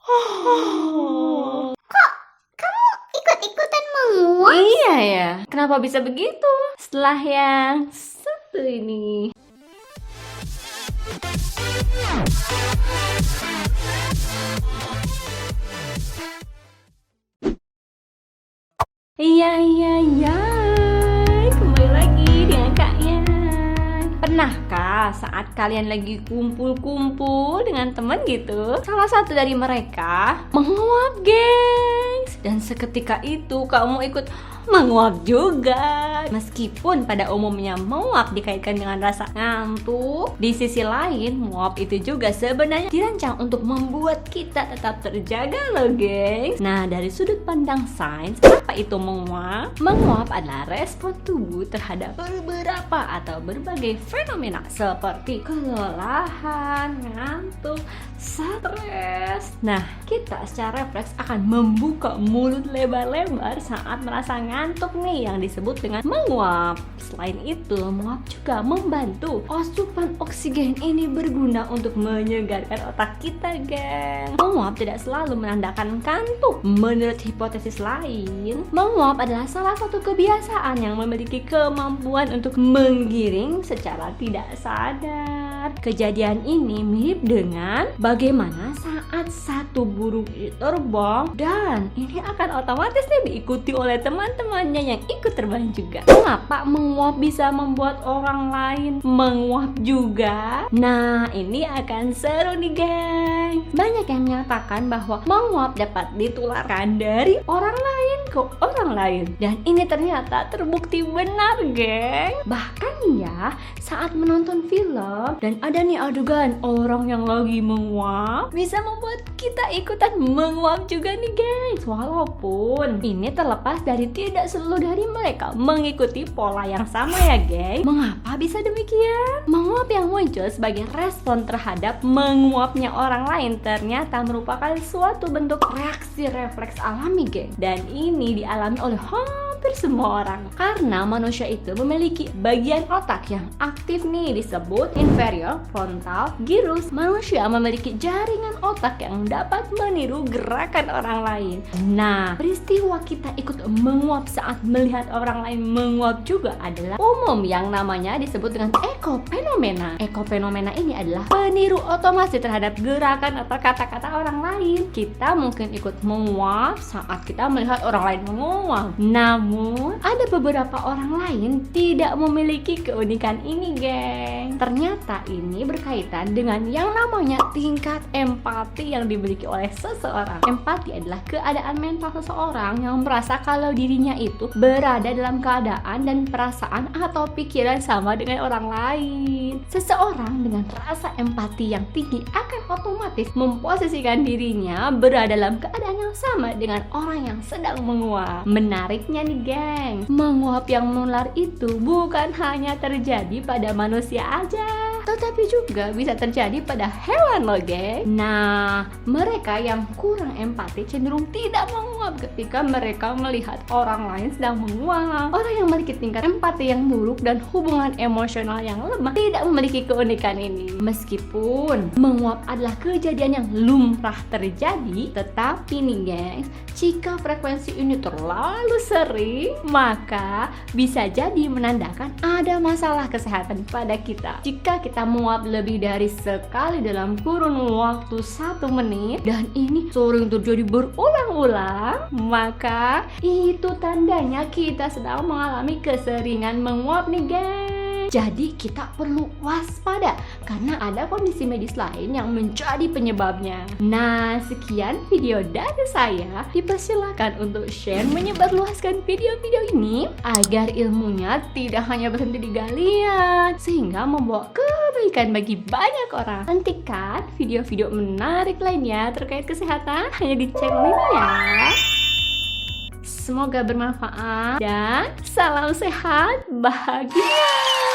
Oh. Kamu ikut-ikutan menguap? Iya ya, kenapa bisa begitu? Setelah yang satu ini. Iya, kembali lagi dengan Kak Yan. Pernahkah saat kalian lagi kumpul-kumpul dengan teman gitu, salah satu dari mereka menguap, gengs, dan seketika itu kamu ikut menguap juga. Meskipun pada umumnya menguap dikaitkan dengan rasa ngantuk, di sisi lain menguap itu juga sebenarnya dirancang untuk membuat kita tetap terjaga loh, gengs. Nah, dari sudut pandang sains, apa itu menguap? Menguap adalah respon tubuh terhadap beberapa atau berbagai fenomena seperti kelelahan, ngantuk, stres. Nah, kita secara refleks akan membuka mulut lebar-lebar saat merasa ngantuk nih, yang disebut dengan menguap. Selain itu, menguap juga membantu asupan oksigen ini berguna untuk menyegarkan otak kita, geng. Menguap tidak selalu menandakan kantuk. Menurut hipotesis lain, menguap adalah salah satu kebiasaan yang memiliki kemampuan untuk menggiring secara tidak sadar. Kejadian ini mirip dengan bagaimana saat satu burung itu terbang dan ini akan otomatis diikuti oleh teman-temannya yang ikut terbang juga. Mengapa menguap bisa membuat orang lain menguap juga? Nah, ini akan seru nih, geng. Banyak yang menyatakan bahwa menguap dapat ditularkan dari orang lain ke orang lain, dan ini ternyata terbukti benar, geng. Bahkan ya, saat menonton film dan ada nih adegan orang yang lagi menguap, bisa membuat kita ikutan menguap juga nih, guys. Walaupun ini terlepas dari tidak seluruh dari mereka mengikuti pola yang sama ya, geng. Mengapa bisa demikian? Menguap yang muncul sebagai respon terhadap menguapnya orang lain ternyata merupakan suatu bentuk reaksi refleks alami, geng. Dan ini dialami oleh hampir semua orang karena manusia itu memiliki bagian otak yang aktif nih, disebut inferior frontal gyrus. Manusia memiliki jaringan otak yang dapat meniru gerakan orang lain. Nah, peristiwa kita ikut menguap saat melihat orang lain menguap juga adalah umum yang namanya disebut dengan ekofenomena. Ekofenomena ini adalah peniru otomasi terhadap gerakan atau kata-kata orang lain. Kita mungkin ikut menguap saat kita melihat orang lain menguap. Namun, ada beberapa orang lain tidak memiliki keunikan ini, geng. Ternyata ini berkaitan dengan yang namanya tingkat empati yang dimiliki oleh seseorang. Empati adalah keadaan mental seseorang yang merasa kalau dirinya itu berada dalam keadaan dan perasaan atau pikiran sama dengan orang lain. Seseorang dengan rasa empati yang tinggi akan otomatis memposisikan dirinya berada dalam keadaan yang sama dengan orang yang sedang menguap. Menariknya nih, geng, menguap yang menular itu bukan hanya terjadi pada manusia aja, tetapi juga bisa terjadi pada hewan loh, geng. Nah, mereka yang kurang empati cenderung tidak menguap ketika mereka melihat orang lain sedang menguap. Orang yang memiliki tingkat empati yang buruk dan hubungan emosional yang lemah tidak memiliki keunikan ini. Meskipun menguap adalah kejadian yang lumrah terjadi, tetapi nih, gengs, jika frekuensi ini terlalu sering, maka bisa jadi menandakan ada masalah kesehatan pada kita. Jika kita menguap lebih dari sekali dalam kurun waktu 1 menit dan ini sering terjadi berulang-ulang, maka itu tandanya kita sedang mengalami keseringan menguap nih, geng. Jadi kita perlu waspada karena ada kondisi medis lain yang menjadi penyebabnya. Nah, sekian video dari saya. Dipersilakan untuk share, menyebarluaskan video-video ini agar ilmunya tidak hanya berhenti di kalian, sehingga membawa kebaikan bagi banyak orang. Nantikan video-video menarik lainnya terkait kesehatan hanya di channel ini ya. Semoga bermanfaat dan salam sehat bahagia.